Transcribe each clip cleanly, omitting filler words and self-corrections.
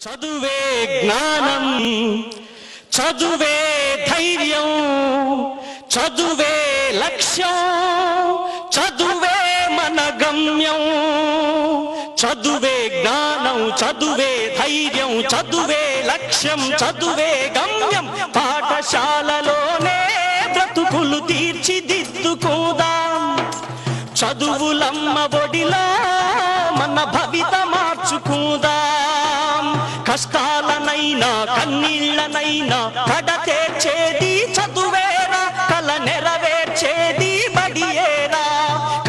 చదువే జ్ఞానం, చదువే ధైర్యం, చదువే లక్ష్యం, చదువే మన గమ్యం. చదువే జ్ఞానం, చదువే ధైర్యం, చదువే లక్ష్యం, చదువే గమ్యం. పాఠశాలలోనే బ్రతుకులు తీర్చిదిద్దుకుందాం. చదువులమ్మ ఒడిలో మన భవిత మార్చుకుందాం. కష్టాలనైనా కన్నీళ్లనైనా కడతేర్చేది చదువేరా, కల నెరవేర్చేది బడియేరా.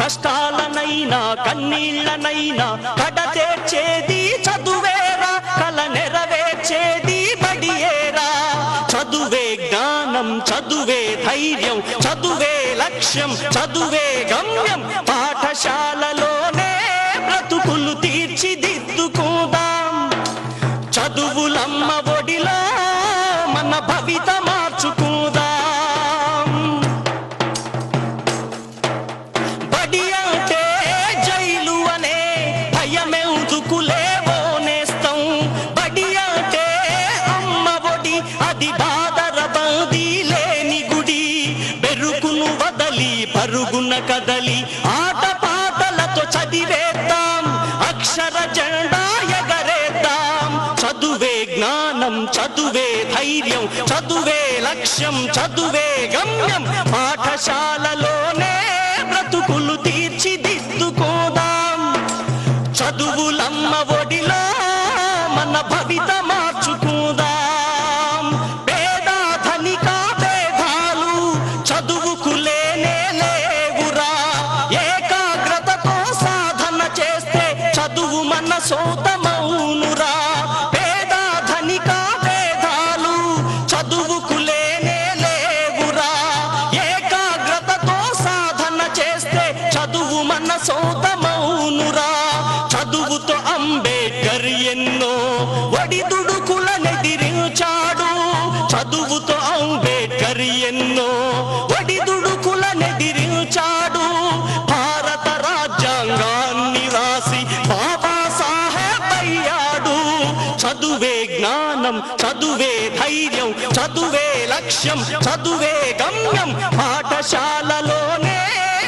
కష్టాలనైనా కన్నీళ్లనైనా కడతేర్చేది చదువేరా, కల నెరవేర్చేది బడియేరా. చదువే జ్ఞానం, చదువే ధైర్యం, చదువే లక్ష్యం, చదువే గమ్యం. పాఠశాలలోనే బ్రతుకులు తీర్చిదిద్దుకుందాం. చదువులమ్మ ఒడిలో మన భవిత మార్చుకుందాం. బడి అంటే జైలు అనే భయమెందుకులేవో నేస్తం. బడి అంటే అమ్మ ఒడి, అది బాదర బందీ లేని గుడి. బెరుకును వదలి పరుగున కదలి ఆట పాటలతో చదివేద్దాం. అక్షర జెండా ఎగరేద్దాం. చదువే జ్ఞానం, చదువే ధైర్యం, చదువే లక్ష్యం, చదువే గమ్యం. పాఠశాలలోనే బ్రతుకులు తీర్చిదిద్దుకోదాం. చదువులమ్మ ఒడిలో మన భవిత మార్చుకుందాం. పేద ధనిక భేదాలు చదువుకు లేనే లేవురా. ఏకాగ్రతతో సాధన చేస్తే చదువు మన సొంతమౌనురా. పేద ధనిక భేదాలు చదువుకు లేనే లేవురా. ఏకాగ్రతతో సాధన చేస్తే చదువు మన సొంతమౌనురా. చదువుతో అంబేద్కర్ ఎన్నో ఒడిదుడుకులనెదిరించాడు. చదువుతో అంబేద్కర్ ఎన్నో ఒడిదుడుకులనెదిరించాడు. భారత రాజ్యాంగాన్ని రాసి బాబాసాహెబ్ అయ్యాడు. చదువే జ్ఞానం, చదువే ధైర్యం, చదువే లక్ష్యం, చదువే గమ్యం. పాఠశాలలోనే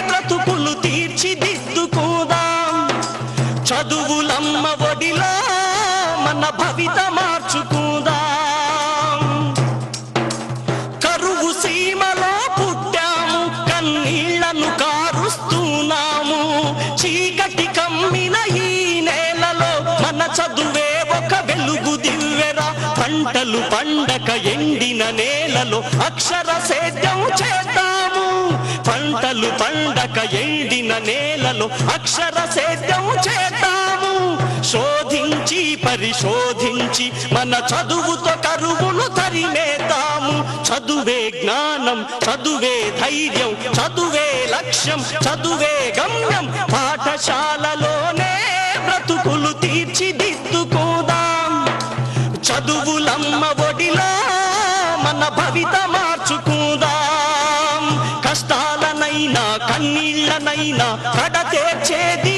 బ్రతుకులు తీర్చిదిద్దుకుందాం. చదువులమ్మ ఒడిలో మన భవిత మార్చుకుందాం. కరువు సీమలో పుట్టాము, కన్నీళ్లను కారుస్తున్నాము. చీకటి కమ్మిన ఈ నేలలో మన చదువే ఒక వెలుగు దివ్వెరా. పంటలు పండక ఎండిన నేలలో అక్షర సేద్యం చేద్దాము. పంటలు పండక ఎండిన నేలలో అక్షర సేద్యం చేద్దాము. శోధించి పరిశోధించి మన చదువుతో కరువును తరిమేద్దాము. చదువే జ్ఞానం, చదువే ధైర్యం, చదువే లక్ష్యం, చదువే గమ్యం. పాఠశాలలోనే బ్రతుకులు తీర్చిదిద్దుకుందాం. చదువులమ్మ ఒడిలో మన భవిత మార్చుకుందాం. కష్టాలనైనా కన్నీళ్లనైనా కడతేర్చేది